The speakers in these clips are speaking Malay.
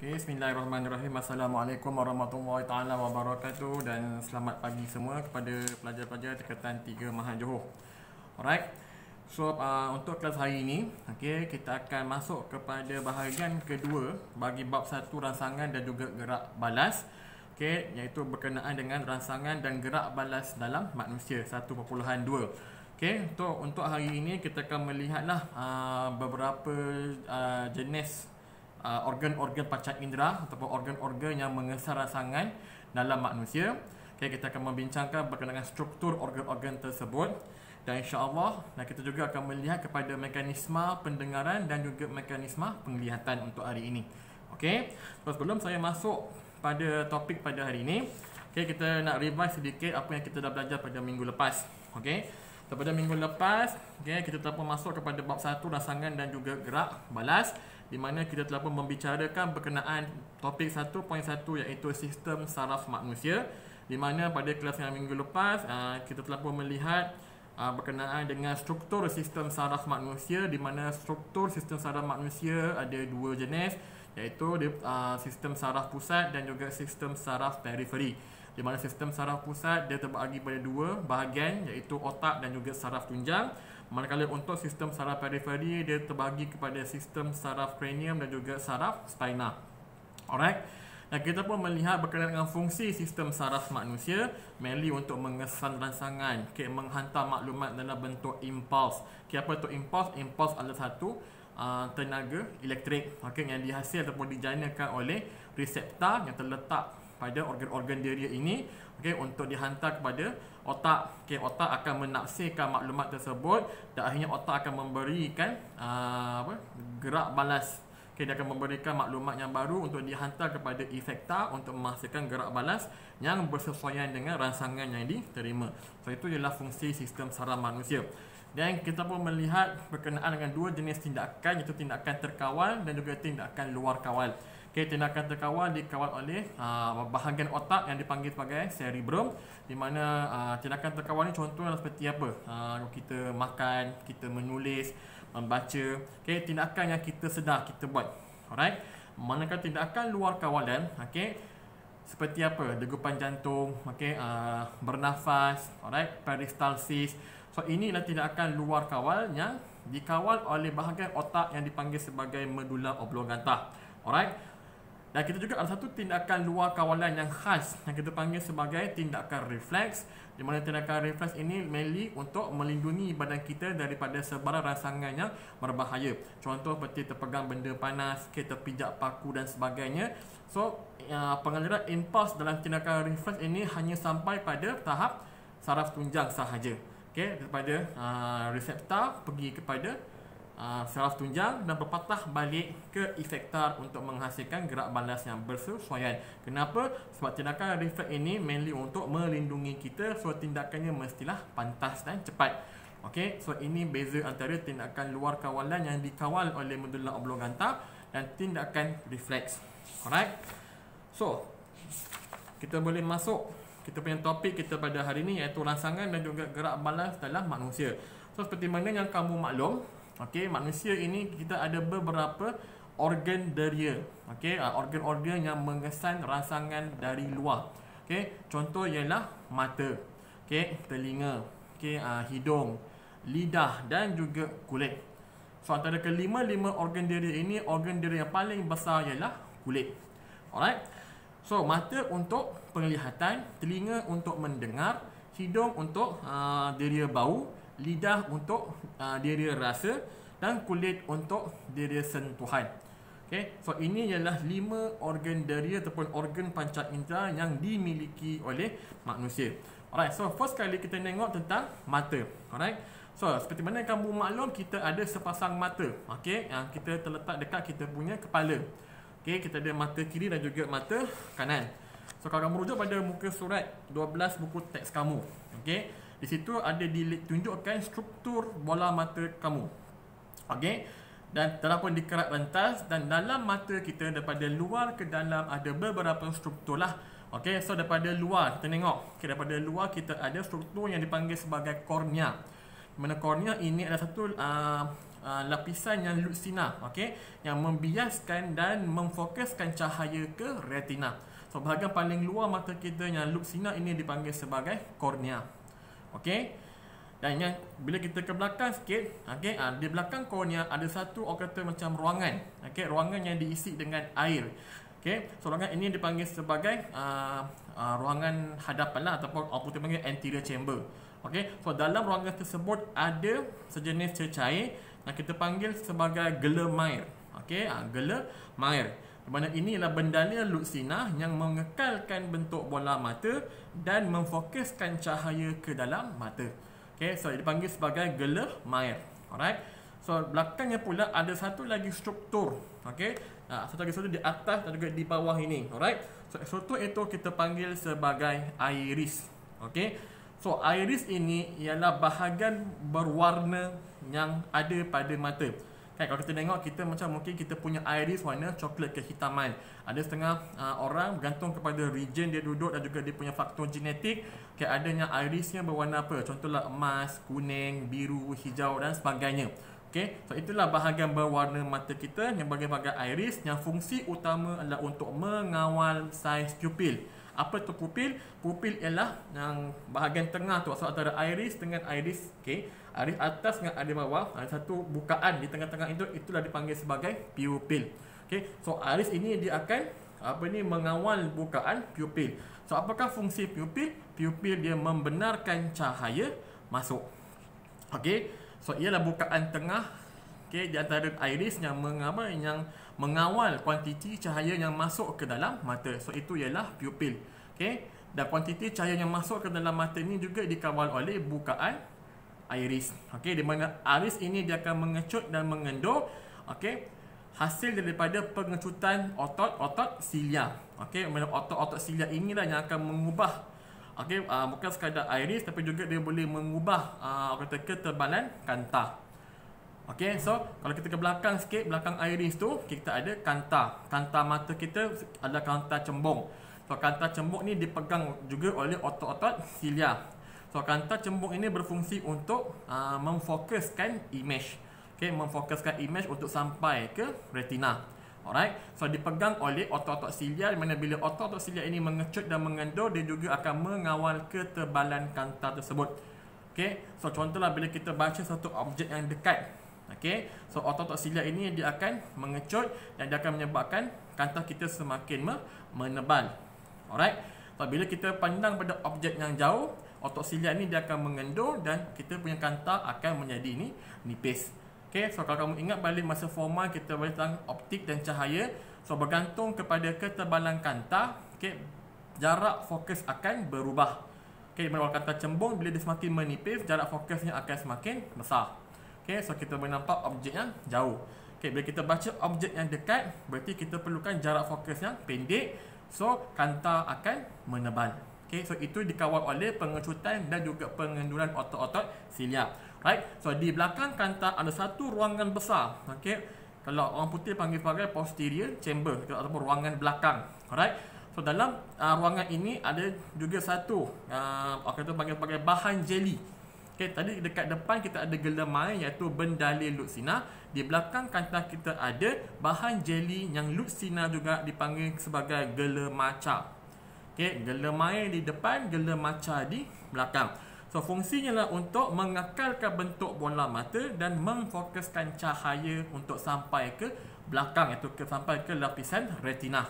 Okay, Bismillahirrahmanirrahim. Assalamualaikum warahmatullahi taala wabarakatuh dan selamat pagi semua kepada pelajar-pelajar Tingkatan 3 Maha Johor. Alright. So untuk kelas hari ini, okay, kita akan masuk kepada bahagian kedua bagi bab 1 rangsangan dan juga gerak balas. Okay, iaitu berkenaan dengan rangsangan dan gerak balas dalam manusia 1.2. Okay, untuk hari ini kita akan melihatlah beberapa jenis organ-organ panca indera ataupun organ-organ yang mengesan rangsangan dalam manusia. Okay, kita akan membincangkan berkenaan dengan struktur organ-organ tersebut dan insya-Allah kita juga akan melihat kepada mekanisme pendengaran dan juga mekanisme penglihatan untuk hari ini. Okey, sebelum saya masuk pada topik pada hari ini, okay, kita nak revise sedikit apa yang kita dah belajar pada minggu lepas. Okey, pada minggu lepas, okay, kita telah pun masuk kepada bab 1 rangsangan dan juga gerak balas, di mana kita telah pun membicarakan berkenaan topik 1.1 iaitu sistem saraf manusia, di mana pada kelas yang minggu lepas kita telah pun melihat berkenaan dengan struktur sistem saraf manusia, di mana struktur sistem saraf manusia ada dua jenis, iaitu sistem saraf pusat dan juga sistem saraf periferi. Di mana sistem saraf pusat dia terbahagi pada dua bahagian, iaitu otak dan juga saraf tunjang. Manakala untuk sistem saraf periferi dia terbahagi kepada sistem saraf kranium dan juga saraf spina. Alright. Dan kita pun melihat berkenaan dengan fungsi sistem saraf manusia, mainly untuk mengesan rangsangan, okay, menghantar maklumat dalam bentuk impuls. Okay, apa itu impuls? Impuls adalah satu tenaga elektrik, okay, yang dihasil ataupun dijanakan oleh reseptor yang terletak pada organ-organ diri ini, okay, untuk dihantar kepada otak. Okay, otak akan menafsirkan maklumat tersebut dan akhirnya otak akan memberikan gerak balas. Okay, dia akan memberikan maklumat yang baru untuk dihantar kepada efektor untuk menghasilkan gerak balas yang bersesuaian dengan rangsangan yang diterima. So itu ialah fungsi sistem saraf manusia. Dan kita pun melihat berkenaan dengan dua jenis tindakan, iaitu tindakan terkawal dan juga tindakan luar kawal. Okay, tindakan terkawal dikawal oleh bahagian otak yang dipanggil sebagai cerebrum, di mana tindakan terkawal ni contohnya seperti apa? Kita makan, kita menulis, membaca. Okay, tindakan yang kita sedar kita buat. Alright. Manakala tindakan luar kawalan, okay, seperti apa? Degupan jantung, okay, bernafas, alright, peristalsis. So inilah tindakan luar kawal yang dikawal oleh bahagian otak yang dipanggil sebagai medulla oblongata. Alright. Dan kita juga ada satu tindakan luar kawalan yang khas yang kita panggil sebagai tindakan refleks, di mana tindakan refleks ini mainly untuk melindungi badan kita daripada sebarang rangsangan yang berbahaya. Contoh seperti terpegang benda panas, kita pijak paku dan sebagainya. So pengaliran impuls dalam tindakan refleks ini hanya sampai pada tahap saraf tunjang sahaja. Okay, daripada reseptor pergi kepada saraf tunjang dan berpatah balik ke efektor untuk menghasilkan gerak balas yang bersesuaian. Kenapa? Sebab tindakan refleks ini mainly untuk melindungi kita, so tindakannya mestilah pantas dan cepat. Okey, so ini beza antara tindakan luar kawalan yang dikawal oleh medulla oblongata dan tindakan refleks. Alright. So, kita boleh masuk kita punya topik kita pada hari ini, iaitu rangsangan dan juga gerak balas dalam manusia. So seperti mana yang kamu maklum, okey, manusia ini kita ada beberapa organ deria. Okey, organ-organ yang mengesan rangsangan dari luar. Okey, contoh ialah mata, okey, telinga, okey, hidung, lidah dan juga kulit. So antara kelima-lima organ deria ini, organ deria yang paling besar ialah kulit. Alright. So mata untuk penglihatan, telinga untuk mendengar, hidung untuk deria bau, lidah untuk deria rasa dan kulit untuk deria sentuhan. Okay, so ini ialah 5 organ deria ataupun organ panca indera yang dimiliki oleh manusia. Alright, so first kali kita tengok tentang mata. Alright, so seperti mana kamu maklum, kita ada sepasang mata, okay, yang kita terletak dekat kita punya kepala. Okay, kita ada mata kiri dan juga mata kanan. So kalau kamu rujuk pada muka surat 12 buku teks kamu, okay, di situ ada ditunjukkan struktur bola mata kamu. Okey, dan telah pun dikerat rentas, dan dalam mata kita daripada luar ke dalam ada beberapa struktur lah. Okey, so daripada luar kita tengok, okay, daripada luar kita ada struktur yang dipanggil sebagai kornea. Mana kornea ini adalah satu lapisan yang lutsina, okey, yang membiaskan dan memfokuskan cahaya ke retina. So bahagian paling luar mata kita yang lutsina ini dipanggil sebagai kornea. Okey. Dan yang bila kita ke belakang sikit, okey, di belakang kornea ada satu orang kata macam ruangan. Okey, ruangan yang diisi dengan air. Okey, so ruangan ini dipanggil sebagai ruangan hadapan lah, ataupun orang putih panggil anterior chamber. Okey, so dalam ruangan tersebut ada sejenis cecair yang kita panggil sebagai gelemair. Okey, gelemair. Di mana ini adalah bendalil lutsina yang mengekalkan bentuk bola mata dan memfokuskan cahaya ke dalam mata. Okey, so dipanggil sebagai gelemair. Alright. So belakangnya pula ada satu lagi struktur. Okey, satu lagi struktur di atas dan juga di bawah ini. Alright. So struktur itu kita panggil sebagai iris. Okey. So iris ini ialah bahagian berwarna yang ada pada mata. Kan, kalau kita tengok, kita macam mungkin kita punya iris warna coklat kehitaman. Ada setengah orang bergantung kepada region dia duduk dan juga dia punya faktor genetik. Okay, adanya irisnya berwarna apa? Contohlah emas, kuning, biru, hijau dan sebagainya. Okay, so itulah bahagian berwarna mata kita yang bahagian iris, yang fungsi utama adalah untuk mengawal saiz pupil. Apa tu pupil? Pupil ialah yang bahagian tengah tu, so antara iris dengan iris, okey, iris atas dengan iris bawah, ada satu bukaan di tengah-tengah itu, itulah dipanggil sebagai pupil. Okey, so iris ini dia akan mengawal bukaan pupil. So apakah fungsi pupil? Pupil dia membenarkan cahaya masuk. Okey, so ialah bukaan tengah, okey, di antara iris yang mengawal kuantiti cahaya yang masuk ke dalam mata. So itu ialah pupil. Okey, dan kuantiti cahaya yang masuk ke dalam mata ini juga dikawal oleh bukaan iris. Okey, di mana iris ini dia akan mengecut dan mengendur, okey, hasil daripada pengecutan otot-otot silia. Okey, otot-otot silia inilah yang akan mengubah, okey, bukan sekadar iris tapi juga dia boleh mengubah ketebalan kanta. Okey, so kalau kita ke belakang sikit, belakang iris tu kita ada kanta. Kanta mata kita adalah kanta cembung. So kanta cembung ni dipegang juga oleh otot-otot silia. So kanta cembung ini berfungsi untuk memfokuskan image. Okey, memfokuskan image untuk sampai ke retina. Alright, so dipegang oleh otot-otot silia, di mana bila otot-otot silia ini mengecut dan mengendur, dia juga akan mengawal ketebalan kanta tersebut. Okey, so contohlah bila kita baca satu objek yang dekat. Okey, so otot-otot silia ini dia akan mengecut dan dia akan menyebabkan kanta kita semakin menebal. Alright, so bila kita pandang pada objek yang jauh, otot silia ini dia akan mengendur dan kita punya kanta akan menjadi nipis. Okey, so kalau kamu ingat balik masa formal kita belajar tentang optik dan cahaya, so bergantung kepada ketebalan kanta, okey, jarak fokus akan berubah. Okey, kalau kanta cembung, bila dia semakin menipis, jarak fokusnya akan semakin besar. Okey, so kita boleh nampak objek yang jauh. Okey, bila kita baca objek yang dekat, berarti kita perlukan jarak fokus yang pendek, so kanta akan menebal. Okey, so itu dikawal oleh pengecutan dan juga pengenduran otot-otot silia. Right, so di belakang kanta ada satu ruangan besar. Okey, kalau orang putih panggil sebagai posterior chamber ataupun ruangan belakang. Alright, so dalam ruangan ini ada juga satu kita panggil sebagai bahan jeli. Okay, tadi dekat depan kita ada gelemair iaitu bendalil lutsina. Di belakang kanta kita ada bahan jeli yang lutsina juga dipanggil sebagai gelemaca. Okay, gelemair di depan, gelemaca di belakang. So fungsinya lah untuk mengekalkan bentuk bola mata dan memfokuskan cahaya untuk sampai ke belakang, iaitu sampai ke lapisan retina.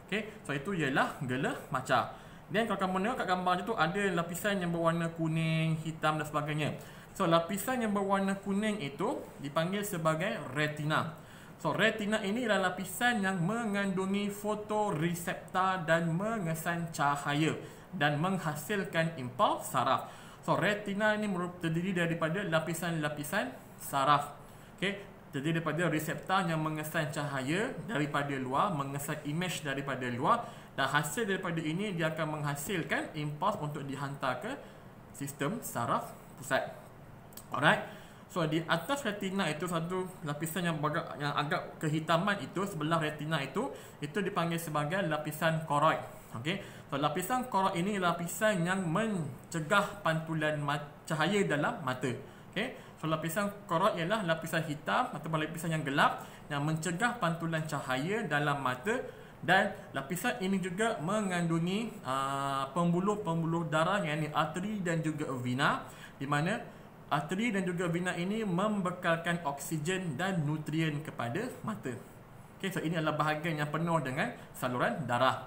Okay, so itu ialah gelemaca. Dan kalau kamu tengok kat gambar tu ada lapisan yang berwarna kuning, hitam dan sebagainya. So lapisan yang berwarna kuning itu dipanggil sebagai retina. So retina ini adalah lapisan yang mengandungi fotoreseptor dan mengesan cahaya dan menghasilkan impuls saraf. So retina ini terdiri daripada lapisan-lapisan saraf. Okey, terdiri daripada reseptor yang mengesan cahaya daripada luar, mengesan image daripada luar, dan hasil daripada ini dia akan menghasilkan impuls untuk dihantar ke sistem saraf pusat. Alright. So di atas retina itu satu lapisan yang agak kehitaman itu sebelah retina itu dipanggil sebagai lapisan koroid. Okey. So lapisan koroid ini lapisan yang mencegah pantulan cahaya dalam mata. Okey. So So lapisan koroid ialah lapisan hitam ataupun lapisan yang gelap yang mencegah pantulan cahaya dalam mata, dan lapisan ini juga mengandungi pembuluh-pembuluh darah, yakni arteri dan juga vena, di mana arteri dan juga vena ini membekalkan oksigen dan nutrien kepada mata. Okay, so ini adalah bahagian yang penuh dengan saluran darah.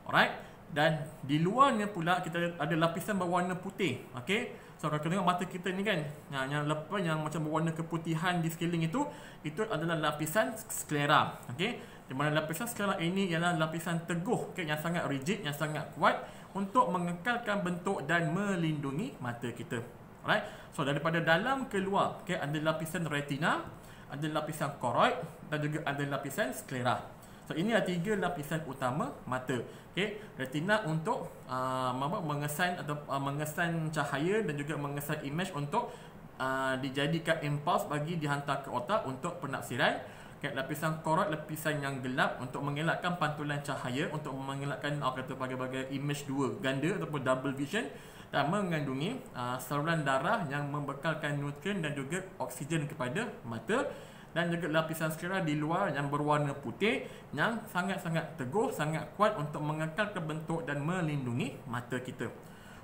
Alright, dan di luarnya pula kita ada lapisan berwarna putih. Okay, so kalau kita tengok mata kita ni kan, yang macam berwarna keputihan di sekeliling itu adalah lapisan sklera. Okay, di mana lapisan sklera ini ialah lapisan teguh, okay, yang sangat rigid, yang sangat kuat untuk mengekalkan bentuk dan melindungi mata kita. Alright, so daripada dalam ke luar, okay, ada lapisan retina, ada lapisan koroid dan juga ada lapisan sklera. So ini adalah 3 lapisan utama mata. Okay, retina untuk mengesan atau mengesan cahaya dan juga mengesan image untuk dijadikan impuls bagi dihantar ke otak untuk penafsiran. Okay, lapisan koroid lapisan yang gelap untuk mengelakkan pantulan cahaya, untuk mengelakkan kata bagai-bagai image dua ganda ataupun double vision, dan mengandungi saluran darah yang membekalkan nutrien dan juga oksigen kepada mata. Dan juga lapisan sklera di luar yang berwarna putih yang sangat-sangat teguh, sangat kuat untuk mengekalkan bentuk dan melindungi mata kita.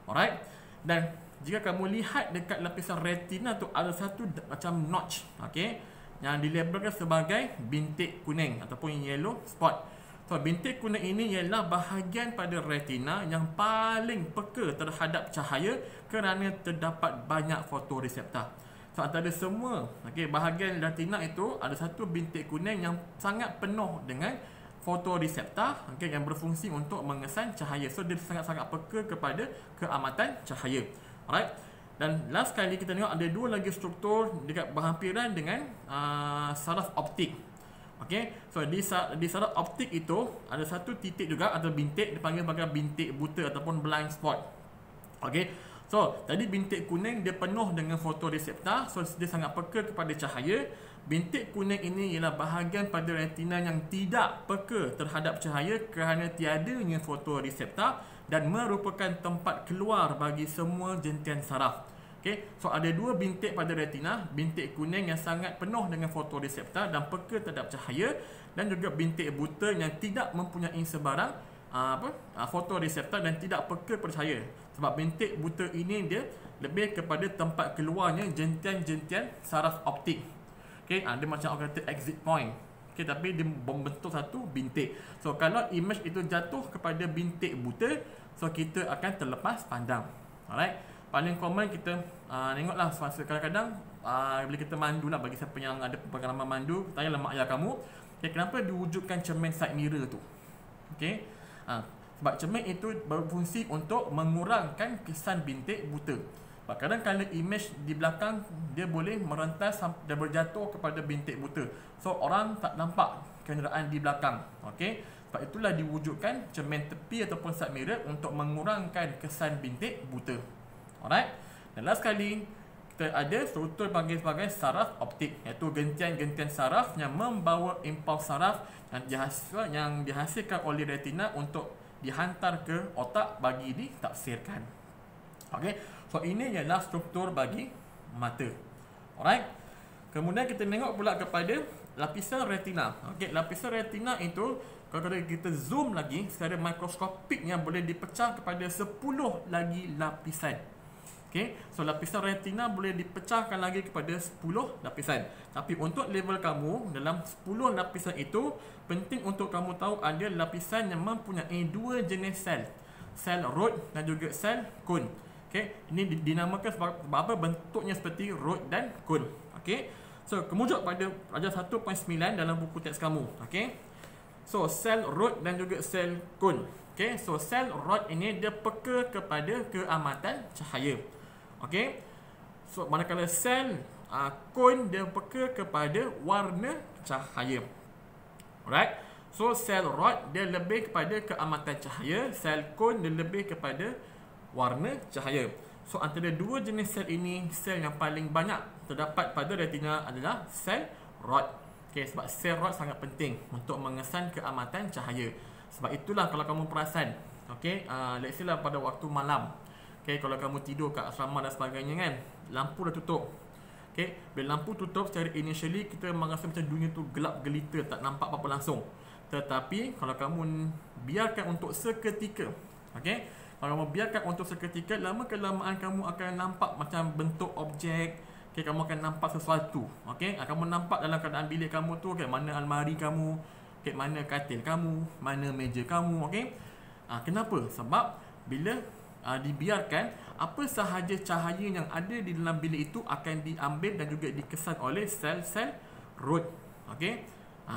Alright, dan jika kamu lihat dekat lapisan retina tu ada satu macam notch, okay, yang dilabelkan sebagai bintik kuning ataupun yellow spot. So bintik kuning ini ialah bahagian pada retina yang paling peka terhadap cahaya kerana terdapat banyak fotoreseptor. So antara semua bahagian retina itu ada satu bintik kuning yang sangat penuh dengan fotoreseptor, yang berfungsi untuk mengesan cahaya. So dia sangat-sangat peka kepada keamatan cahaya. Alright. Dan last kali kita tengok ada 2 lagi struktur dekat berhampiran dengan saraf optik. Okay, so di saraf optik itu ada satu titik juga atau bintik, dipanggil sebagai bintik buta ataupun blind spot. Okay, so tadi bintik kuning dia penuh dengan fotoreseptor, so dia sangat peka kepada cahaya. Bintik kuning ini ialah bahagian pada retina yang tidak peka terhadap cahaya kerana tiadanya fotoreseptor dan merupakan tempat keluar bagi semua jentian saraf. Okay, so ada 2 bintik pada retina, bintik kuning yang sangat penuh dengan fotoreseptor dan peka terhadap cahaya, dan juga bintik buta yang tidak mempunyai sebarang fotoreseptor dan tidak peka pada cahaya. Sebab bintik buta ini dia lebih kepada tempat keluarnya jentian-jentian saraf optik. Okay, dia macam orang kata exit point. Okay, tapi dia membentuk satu bintik. So kalau image itu jatuh kepada bintik buta, so kita akan terlepas pandang. Alright. Paling common kita tengoklah kadang-kadang bila kita mandu lah, bagi siapa yang ada pengalaman mandu, tanyalah mak ayah kamu, okay, kenapa diwujudkan cermin side mirror tu. Okay, sebab cermin itu berfungsi untuk mengurangkan kesan bintik buta. Sebab kadang-kadang image di belakang dia boleh merentas dan berjatuh kepada bintik buta, so orang tak nampak kenderaan di belakang. Okay, sebab itulah diwujudkan cermin tepi ataupun side mirror untuk mengurangkan kesan bintik buta. Alright. Dan last kali kita ada struktur panggil sebagai saraf optik, iaitu gentian-gentian saraf yang membawa impuls saraf yang dihasilkan oleh retina untuk dihantar ke otak bagi ditafsirkan. Okey. So ini ialah struktur bagi mata. Alright. Kemudian kita tengok pula kepada lapisan retina. Okey, lapisan retina itu kalau kita zoom lagi secara mikroskopiknya boleh dipecah kepada 10 lagi lapisan. Okay, so lapisan retina boleh dipecahkan lagi kepada 10 lapisan. Tapi untuk level kamu, dalam 10 lapisan itu, penting untuk kamu tahu ada lapisan yang mempunyai 2 jenis sel, sel rod dan juga sel cone. Okay, ini dinamakan sebab apa, bentuknya seperti rod dan cone. Okay, so kemujuk pada pelajaran 1.9 dalam buku teks kamu. Okay, so sel rod dan juga sel cone. Okay, so sel rod ini dia peka kepada keamatan cahaya. Okey. So manakala sel cone dia peka kepada warna cahaya. Alright. So sel rod dia lebih kepada keamatan cahaya, sel cone dia lebih kepada warna cahaya. So antara 2 jenis sel ini, sel yang paling banyak terdapat pada retina adalah sel rod. Okey, sebab sel rod sangat penting untuk mengesan keamatan cahaya. Sebab itulah kalau kamu perasan, okey, let's say lah pada waktu malam, okay, kalau kamu tidur kat asrama dan sebagainya kan, lampu dah tutup. Okay, bila lampu tutup secara initially kita merasa macam dunia tu gelap gelita, tak nampak apa-apa langsung. Tetapi kalau kamu biarkan untuk seketika, okay, kalau kamu biarkan untuk seketika, lama kelamaan kamu akan nampak macam bentuk objek. Okay, kamu akan nampak sesuatu. Okay, kamu nampak dalam keadaan bilik kamu tu, okay, mana almari kamu, okay, mana katil kamu, mana meja kamu. Okay, kenapa? Sebab bila dibiarkan, apa sahaja cahaya yang ada di dalam bilik itu akan diambil dan juga dikesan oleh sel-sel root. Okey.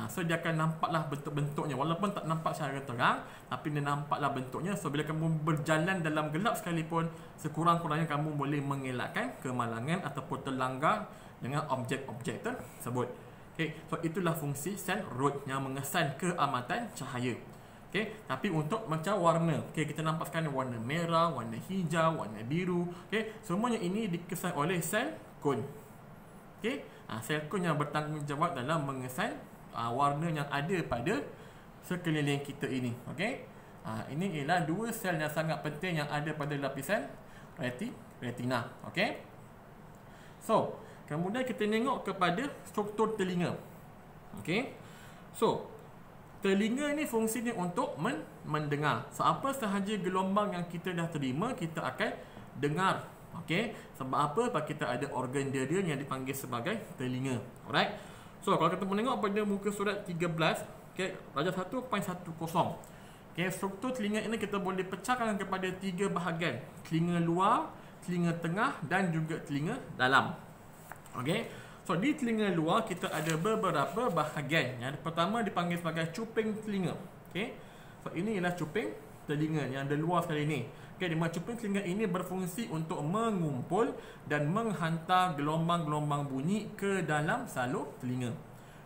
So dia akan nampaklah bentuk-bentuknya, walaupun tak nampak secara terang, tapi dia nampaklah bentuknya. So bila kamu berjalan dalam gelap sekalipun, sekurang-kurangnya kamu boleh mengelakkan kemalangan ataupun terlanggar dengan objek-objek tersebut. Okey. So itulah fungsi sel root yang mengesan keamatan cahaya. Okay, tapi untuk macam warna, okay, kita nampak sekarang warna merah, warna hijau, warna biru, okay, semuanya ini dikesan oleh sel kon. Okay, sel kon yang bertanggungjawab dalam mengesan warna yang ada pada sekeliling kita ini. Okay, ini ialah dua sel yang sangat penting yang ada pada lapisan retina. Okay, so kemudian kita tengok kepada struktur telinga. Okay, so telinga ni fungsinya untuk mendengar. So apa sahaja gelombang yang kita dah terima, kita akan dengar. Okey, sebab apa? Sebab kita ada organ dia yang dipanggil sebagai telinga. Alright. So kalau kita menengok pada muka surat 13, okey, darjah 1.10. Okey, struktur telinga ini kita boleh pecahkan kepada 3 bahagian. Telinga luar, telinga tengah dan juga telinga dalam. Okey. So di telinga luar kita ada beberapa bahagian. Yang pertama dipanggil sebagai cuping telinga. Okey. So ini ialah cuping telinga yang ada luar sekali ni. Okey, di mana cuping telinga ini berfungsi untuk mengumpul dan menghantar gelombang-gelombang bunyi ke dalam salur telinga.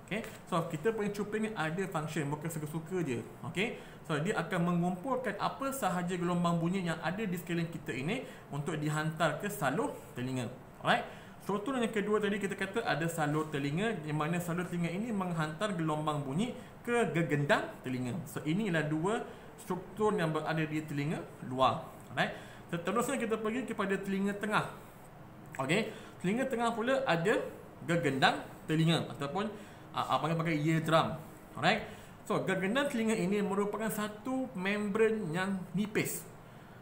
Okey. So kita punya cuping ni ada function, bukan suka-suka je. Okey. So dia akan mengumpulkan apa sahaja gelombang bunyi yang ada di sekeliling kita ini untuk dihantar ke salur telinga. Alright. Struktur yang kedua tadi kita kata ada salur telinga, di mana salur telinga ini menghantar gelombang bunyi ke gegendang telinga. So inilah dua struktur yang berada di telinga luar. Alright. Seterusnya kita pergi kepada telinga tengah. Okey, telinga tengah pula ada gegendang telinga ataupun apa yang pakai eardrum. Alright. So gegendang telinga ini merupakan satu membran yang nipis.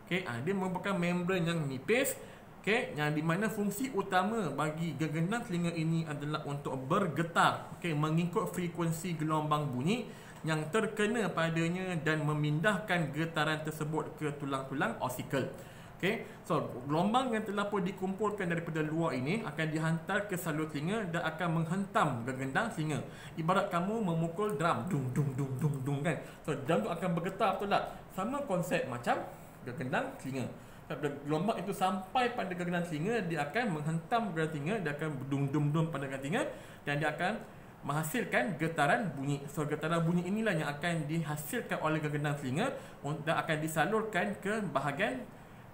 Okey, dia merupakan membran yang nipis. Okay, yang di mana fungsi utama bagi gegendang telinga ini adalah untuk bergetar, okay, mengikut frekuensi gelombang bunyi yang terkena padanya dan memindahkan getaran tersebut ke tulang-tulang osikel. Okay, so gelombang yang telah pun dikumpulkan daripada luar ini akan dihantar ke salur telinga dan akan menghentam gegendang telinga. Ibarat kamu memukul drum, dung dung dung dung dung kan. So drum tu akan bergetar, betul tak? Sama konsep macam gegendang telinga. Gelombang itu sampai pada gegendang telinga, dia akan menghentam gegendang telinga, dia akan berdum-dum-dum pada gegendang telinga dan dia akan menghasilkan getaran bunyi. So getaran bunyi inilah yang akan dihasilkan oleh gegendang telinga dan akan disalurkan ke bahagian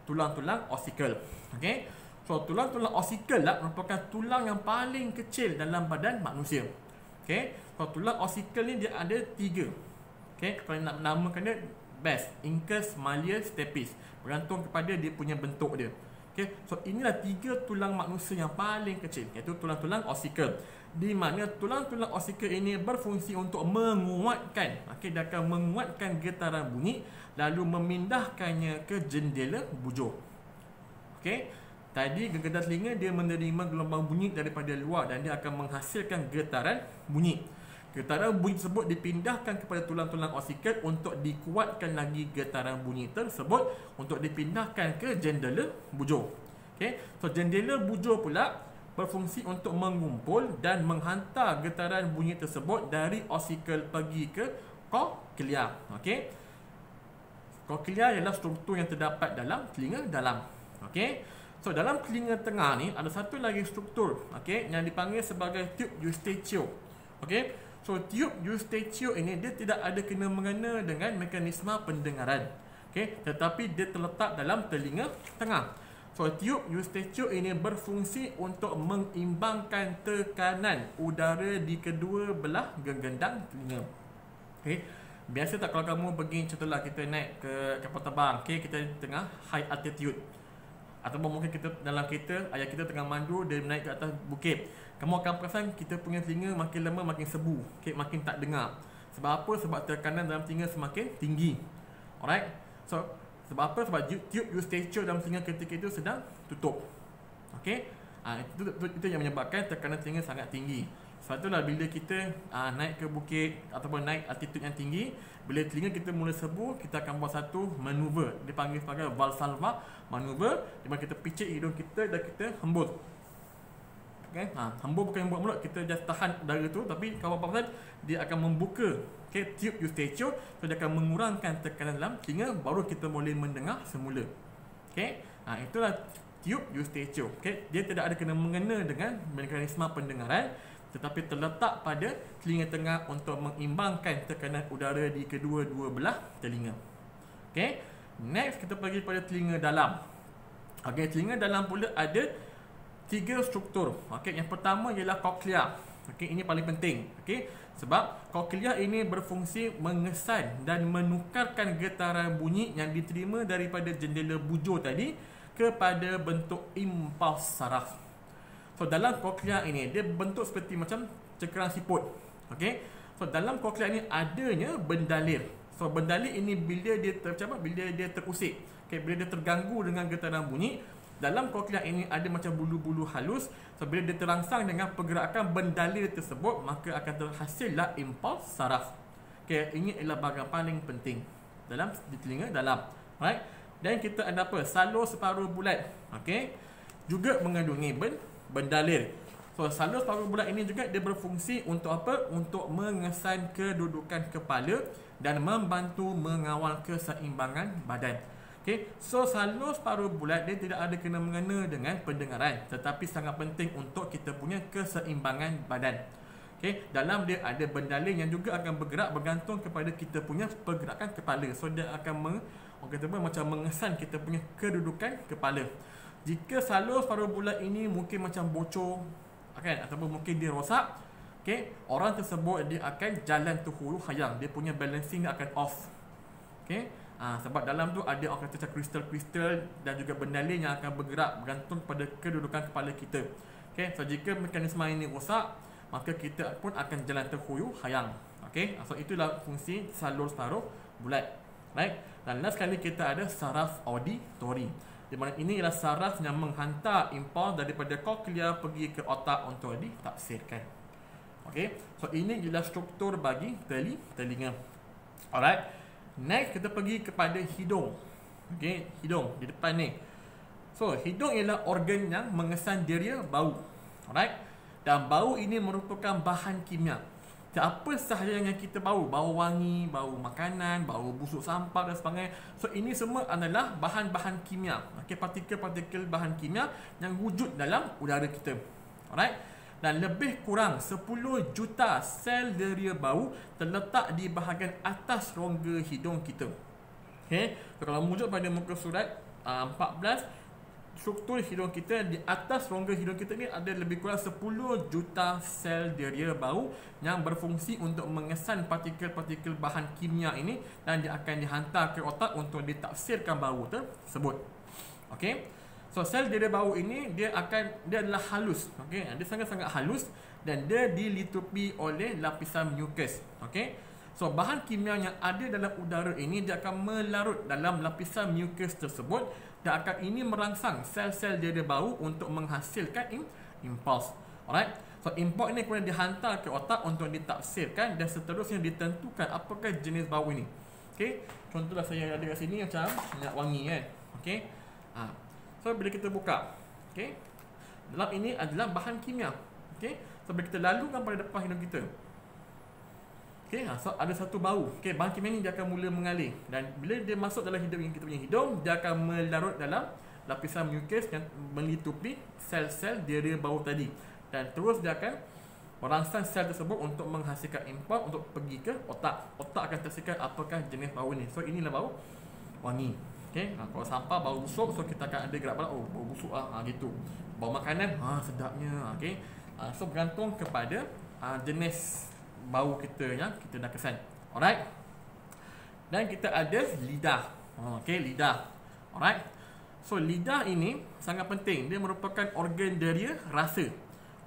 tulang-tulang osikel. Okey. So tulang-tulang osikel lah merupakan tulang yang paling kecil dalam badan manusia. Okey. So tulang osikel ni dia ada 3. Okey, kalau nak menamakan dia best, incus, malleus, stapes, bergantung kepada dia punya bentuk dia. Okay, so inilah 3 tulang manusia yang paling kecil, iaitu tulang-tulang osikel. Di mana tulang-tulang osikel ini berfungsi untuk menguatkan, okay, dia akan menguatkan getaran bunyi lalu memindahkannya ke jendela bujur. Okay, tadi gegendang telinga dia menerima gelombang bunyi daripada luar dan dia akan menghasilkan getaran bunyi. Getaran bunyi tersebut dipindahkan kepada tulang-tulang osikel untuk dikuatkan lagi getaran bunyi tersebut untuk dipindahkan ke jendela bujur. Okay. So jendela bujur pula berfungsi untuk mengumpul dan menghantar getaran bunyi tersebut dari osikel pergi ke koklea. Okay. Koklea ialah struktur yang terdapat dalam telinga dalam. Okay. So dalam telinga tengah ni ada satu lagi struktur, okay, yang dipanggil sebagai tube eustachium. Okay. So tube eustachium ini dia tidak ada kena-mengena dengan mekanisme pendengaran. Okey, tetapi dia terletak dalam telinga tengah. So tube eustachium ini berfungsi untuk mengimbangkan tekanan udara di kedua belah gegendang telinga. Okey. Biasa tak kalau kamu pergi, contohlah kita naik ke kapal terbang, okey, kita tengah high altitude. Ataupun mungkin kita dalam kereta, ayah kita tengah mandu, dia naik ke atas bukit. Kamu akan perasan kita punya telinga makin lama makin sebu, okay, makin tak dengar. Sebab apa? Sebab tekanan dalam telinga semakin tinggi. Alright. So sebab apa? Sebab tube eustachian dalam telinga ketika itu sedang tutup. Okay. Itu yang menyebabkan tekanan telinga sangat tinggi. Sebab itulah bila kita naik ke bukit ataupun naik altitude yang tinggi, bila telinga kita mula sebu, kita akan buat satu manuver, dipanggil sebagai Valsalva manuver, di mana kita picit hidung kita dan kita hembus. Okay? Hembus bukan buat mulut, kita just tahan udara tu, tapi kalau apa-apa dia akan membuka, okay, tube eustachian, so dia akan mengurangkan tekanan dalam telinga, baru kita boleh mendengar semula. Okay? Itulah tube eustachian. Okay? Dia tidak ada kena-mengena dengan mekanisme pendengaran, tetapi terletak pada telinga tengah untuk mengimbangkan tekanan udara di kedua-dua belah telinga. Okay? Next, kita pergi pada telinga dalam. Okay, telinga dalam pula ada 3 struktur. Okay, yang pertama ialah koklia. Okay, ini paling penting. Okay, sebab koklia ini berfungsi mengesan dan menukarkan getaran bunyi yang diterima daripada jendela bujur tadi kepada bentuk impuls saraf. So dalam koklia ini dia bentuk seperti macam cekaran siput. Okey. So dalam koklia ini adanya bendalir. So bendalir ini bila dia terusik, okey, bila dia terganggu dengan getaran bunyi, dalam koklia ini ada macam bulu-bulu halus. So bila dia terangsang dengan pergerakan bendalir tersebut, maka akan terhasillah impuls saraf. Okey, ini adalah bahagian paling penting dalam di telinga dalam. Right? Dan kita ada apa? Salur separuh bulat. Okey. Juga mengandungi bendalir. So salur separuh bulat ini juga dia berfungsi untuk apa? Untuk mengesan kedudukan kepala dan membantu mengawal keseimbangan badan. Okay. So salur separuh bulat dia tidak ada kena-mengena dengan pendengaran, tetapi sangat penting untuk kita punya keseimbangan badan. Okay. Dalam dia ada bendalir yang juga akan bergerak bergantung kepada kita punya pergerakan kepala. So dia akan macam mengesan kita punya kedudukan kepala. Jika salur separuh bulat ini mungkin macam bocor, kan, ataupun mungkin dia rosak, okay, orang tersebut dia akan jalan terhuru hayang, dia punya balancing akan off. Okay. Sebab dalam tu ada orang kata kristal-kristal dan juga bendalir yang akan bergerak bergantung pada kedudukan kepala kita. Okay. So jika mekanisme ini rosak, maka kita pun akan jalan terhuru hayang. Okay. So itulah fungsi salur separuh bulat. Right. Dan last sekali kita ada saraf auditori, di mana ini ialah saraf yang menghantar impuls daripada koklia pergi ke otak untuk ditafsirkan. Okey, so ini ialah struktur bagi telinga. Alright, next kita pergi kepada hidung. Okey, hidung di depan ni. So hidung ialah organ yang mengesan deria bau. Alright, dan bau ini merupakan bahan kimia. Apa sahaja yang kita bau, bau wangi, bau makanan, bau busuk sampah dan sebagainya. So ini semua adalah bahan-bahan kimia. Okey, partikel-partikel bahan kimia yang wujud dalam udara kita. Alright. Dan lebih kurang 10 juta sel deria bau terletak di bahagian atas rongga hidung kita. Okey, so kalau wujud pada muka surat 14, struktur hidung kita, di atas rongga hidung kita ni ada lebih kurang 10 juta sel deria bau yang berfungsi untuk mengesan partikel-partikel bahan kimia ini, dan dia akan dihantar ke otak untuk ditafsirkan bau tersebut. Okey. So sel deria bau ini dia adalah halus. Okey, dia sangat-sangat halus dan dia dilitupi oleh lapisan mucus. Okey. So bahan kimia yang ada dalam udara ini dia akan melarut dalam lapisan mucus tersebut, dan akan ini merangsang sel-sel deria bau untuk menghasilkan impuls. Alright. So impuls ini kemudian dihantar ke otak untuk ditafsirkan dan seterusnya ditentukan apakah jenis bau ini. Okey. Contohlah saya ada kat sini macam minyak wangi kan. Okey. So bila kita buka, okey, dalam ini adalah bahan kimia. Okey. So bila kita lalukan pada depan hidung kita, okey, so ada satu bau. Okey, bahan kimia ni dia akan mula mengalir, dan bila dia masuk dalam hidung kita punya hidung, dia akan melarut dalam lapisan mucus yang melitupi sel-sel deria bau tadi, dan terus dia akan merangsang sel tersebut untuk menghasilkan impuls untuk pergi ke otak. Otak akan tersikan apakah jenis bau ni. So inilah bau wangi. Okey, kalau sampah bau busuk, so kita akan ada gerak pada bau busuk gitu. Bau makanan, sedapnya. Okey. So bergantung kepada jenis bau kita yang kita dah kesan. Alright. Dan kita ada lidah. Okey, lidah. Alright. So lidah ini sangat penting. Dia merupakan organ deria rasa.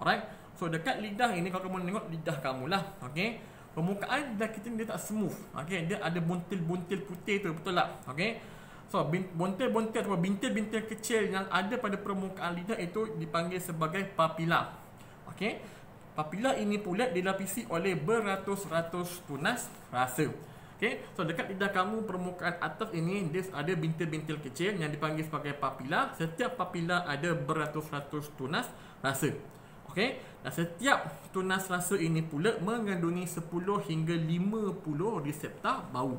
Alright. So dekat lidah ini, kalau kamu tengok lidah kamu lah, okey, permukaan lidah kita ni dia tak smooth. Okey, dia ada buntil-buntil putih tu, betul tak? Okey. So buntil-buntil atau bintil-bintil kecil yang ada pada permukaan lidah itu dipanggil sebagai papila. Okey. Papila ini pula dilapisi oleh beratus-ratus tunas rasa. Okey. So dekat lidah kamu, permukaan atas ini dia ada bintil-bintil kecil yang dipanggil sebagai papila. Setiap papila ada beratus-ratus tunas rasa. Okey, dan setiap tunas rasa ini pula mengandungi 10 hingga 50 reseptor bau.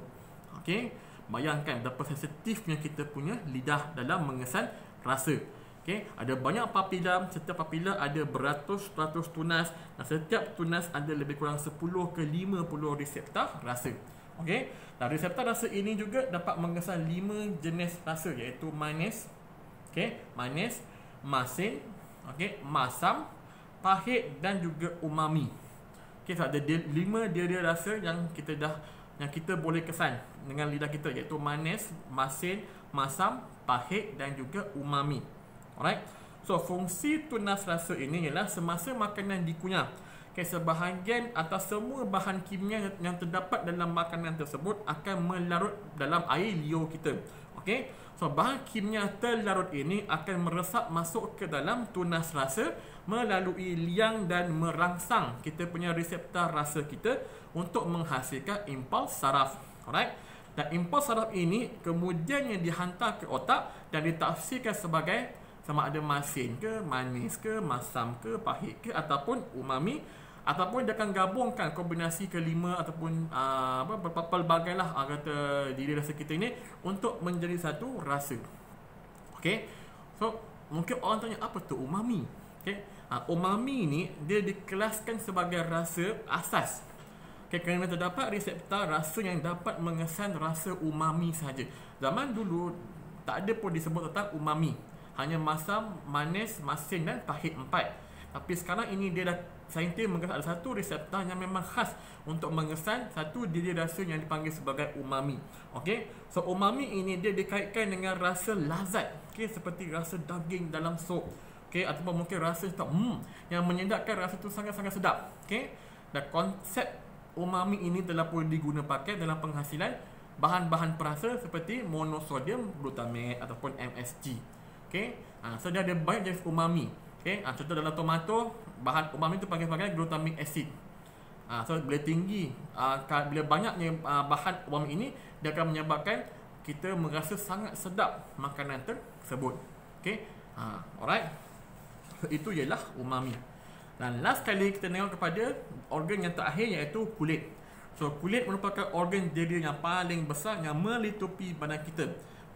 Okey, bayangkan betapa sensitifnya kita punya lidah dalam mengesan rasa. Okey, ada banyak papila, setiap papila ada beratus-ratus tunas dan setiap tunas ada lebih kurang 10 ke 50 reseptor rasa. Okey, dan reseptor rasa ini juga dapat mengesan 5 jenis rasa, iaitu manis, okey, manis, masin, okey, masam, pahit dan juga umami. Okey, so ada 5 dia rasa yang kita boleh kesan dengan lidah kita, iaitu manis, masin, masam, pahit dan juga umami. Alright. So fungsi tunas rasa ini ialah semasa makanan dikunyah, okay, sebahagian atau semua bahan kimia yang terdapat dalam makanan tersebut akan melarut dalam air liur kita. Okey. So bahan kimia terlarut ini akan meresap masuk ke dalam tunas rasa melalui liang dan merangsang kita punya reseptor rasa kita untuk menghasilkan impuls saraf. Alright. Dan impuls saraf ini kemudian yang dihantar ke otak dan ditafsirkan sebagai sama ada masin ke, manis ke, masam ke, pahit ke ataupun umami, ataupun dia akan gabungkan kombinasi kelima ataupun pelbagai lah kata diri rasa kita ini untuk menjadi satu rasa. Okey. So mungkin orang tanya apa tu umami? Okey. Umami ni dia dikelaskan sebagai rasa asas. Okey, kerana terdapat reseptor rasa yang dapat mengesan rasa umami saja. Zaman dulu tak ada pun disebut tentang umami. Hanya masam, manis, masin dan pahit 4. Tapi sekarang ini dia dah saintis mengesan ada satu reseptor yang memang khas untuk mengesan satu diri rasa yang dipanggil sebagai umami. Okey. So umami ini dia dikaitkan dengan rasa lazat. Okey, seperti rasa daging dalam sup. Okey, ataupun mungkin rasa yang menyedapkan rasa tu sangat-sangat sedap. Okey. Dan konsep umami ini telah pun digunakan pakai dalam penghasilan bahan-bahan perasa seperti monosodium glutamate ataupun MSG. Okey. So dia ada banyak jenis umami. Okey, contoh dalam tomato, bahan umami itu panggil sebagai glutamic acid. So bila tinggi, bila banyaknya bahan umami ini, dia akan menyebabkan kita merasa sangat sedap makanan tersebut. Okey. Alright. So itu ialah umami. Dan last kali kita tengok kepada organ yang terakhir, iaitu kulit. So kulit merupakan organ diri yang paling besar yang melitupi badan kita.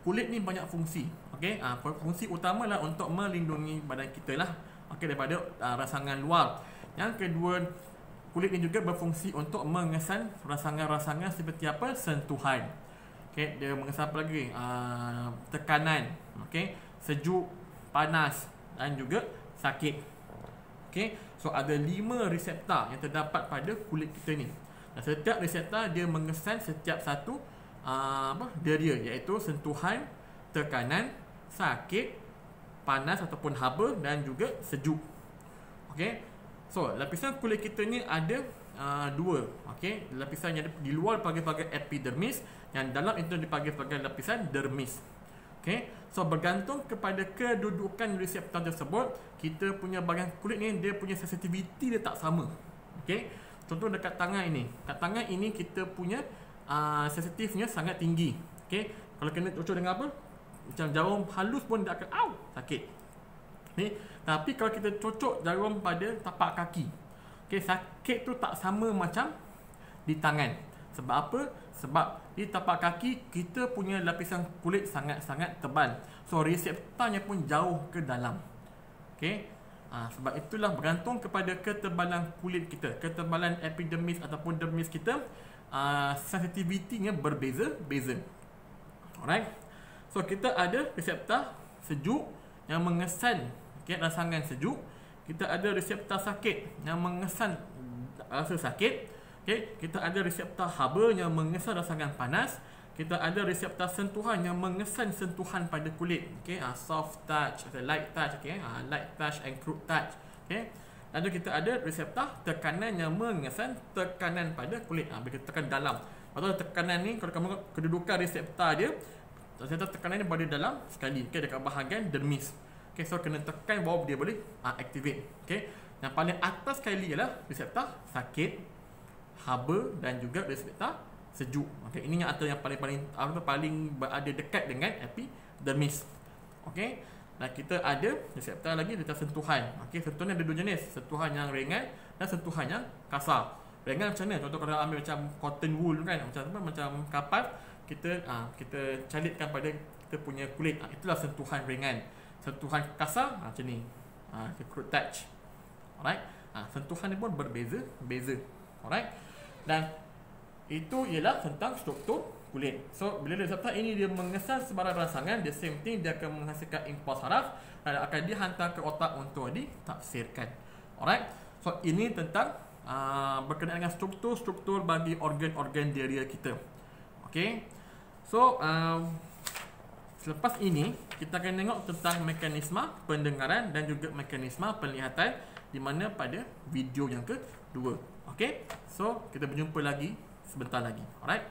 Kulit ni banyak fungsi. Okey, fungsi utama lah untuk melindungi badan kita lah, okey, daripada rangsangan luar. Yang kedua, kulit ni juga berfungsi untuk mengesan rangsangan-rangsangan seperti apa? Sentuhan. Okey, dia mengesan apa lagi? Tekanan, okey, sejuk, panas dan juga sakit. Okey, so ada 5 reseptor yang terdapat pada kulit kita ni. Dan setiap reseptor dia mengesan setiap satu deria, iaitu sentuhan, tekanan, sakit, panas ataupun haba dan juga sejuk. Okey. So lapisan kulit kita ni ada 2. Okey, lapisan yang di luar dipanggil sebagai epidermis, yang dalam itu dipanggil sebagai lapisan dermis. Okey. So bergantung kepada kedudukan reseptor tersebut, kita punya bahagian kulit ni dia punya sensitivity dia tak sama. Okey. Contoh dekat tangan ini. Kat tangan ini kita punya sensitifnya sangat tinggi. Okey, kalau kena cocok dengan apa? Macam jarum halus pun dia akan sakit. Ni, tapi kalau kita cocok jarum pada tapak kaki, okey, sakit tu tak sama macam di tangan. Sebab apa? Sebab di tapak kaki kita punya lapisan kulit sangat-sangat tebal. So reseptornya pun jauh ke dalam. Okey. Sebab itulah bergantung kepada ketebalan kulit kita, ketebalan epidermis ataupun dermis kita, sensitivity-nya berbeza-beza. Alright. So kita ada reseptor sejuk yang mengesan rangsangan sejuk. Kita ada reseptor sakit yang mengesan rasa sakit. Okay. Kita ada reseptor haba yang mengesan rangsangan panas. kita ada reseptor sentuhan yang mengesan sentuhan pada kulit. Okey, soft touch, light touch, okey, light touch and crude touch. Okey. Lalu kita ada reseptor tekanan yang mengesan tekanan pada kulit. Bila kita tekan dalam. Atau tekanan ni kalau kamu kedudukan reseptor dia, reseptor tekanan ni berada dalam sekali, okey, dekat bahagian dermis. Okey, so kena tekan baru dia boleh activate. Okey. Yang paling atas sekali ialah reseptor sakit, haba dan juga reseptor sejuk. Okey, ini yang antara yang paling berada dekat dengan epidermis. Okey. Dan kita ada reseptor lagi reseptor sentuhan. Okey, sentuhan ada dua jenis, sentuhan yang ringan dan sentuhan yang kasar. Ringan macam mana? Contoh kalau ambil macam cotton wool kan, macam kapas, kita calitkan pada kita punya kulit. Itulah sentuhan ringan. Sentuhan kasar macam ni. Crude touch. Alright. Sentuhan ni pun berbeza-beza. Alright. Dan itu ialah tentang struktur kulit. So, bila reseptor ini dia mengesan sebarang rangsangan, the same thing, dia akan menghasilkan impuls saraf dan akan dihantar ke otak untuk ditafsirkan. Alright. So, ini tentang berkenaan dengan struktur-struktur bagi organ-organ diri kita. Okay. So, selepas ini kita akan tengok tentang mekanisme pendengaran dan juga mekanisme penglihatan, di mana pada video yang kedua. Okay. So, kita berjumpa lagi sebentar lagi. Alright.